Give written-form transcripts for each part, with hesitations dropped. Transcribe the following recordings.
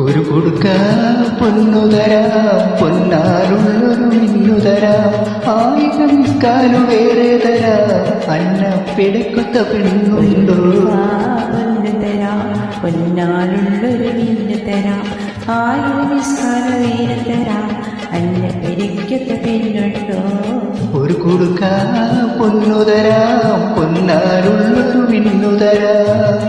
ഒരു കൊടുക്ക പൊന്നുതരാം, പൊന്നാലുള്ളൊരു മിന്നുതരാം, 1000 കാലു വേറെ തരാം, അന്ന പിടക്കൊത്ത പെണ്ണുണ്ടോ? പൊന്നാലുള്ളൊരു മിന്നു തരാം, 1000 കാലു വേറെ തരാം, അന്ന പിടക്കൊത്ത പെണ്ണുണ്ടോ? ഒരു കൊടുക്ക പൊന്നുതരാം, പൊന്നാലുള്ളൊരു മിന്നുതരാം.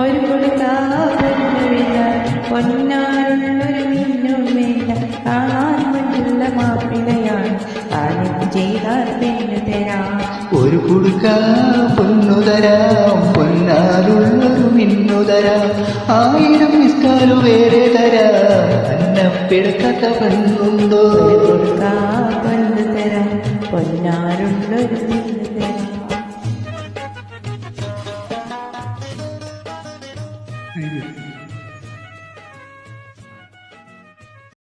ഒരു കൊടുക്കാറില്ല, പൊന്നാലുള്ളൊരു മിന്നും വേണ്ട, കാണാൻ മറ്റുള്ള മാപ്പിളയാണ്, ആരും ചെയ്താൽ പെണ്ണു തരാം. ഒരു കൊടുക്ക പൊന്നുതരാം, പൊന്നാലുള്ളൊരു മിന്നുതരാം, 1000 മിസ്കാലു വേറെ തരാം, അന്ന പിടക്കത്ത പെണ്ണുണ്ടോ? ഒരു കൊടുക്കാ പൊന്നു തരാം, പൊന്നാലുള്ളൊരു മിന്നു തരാം.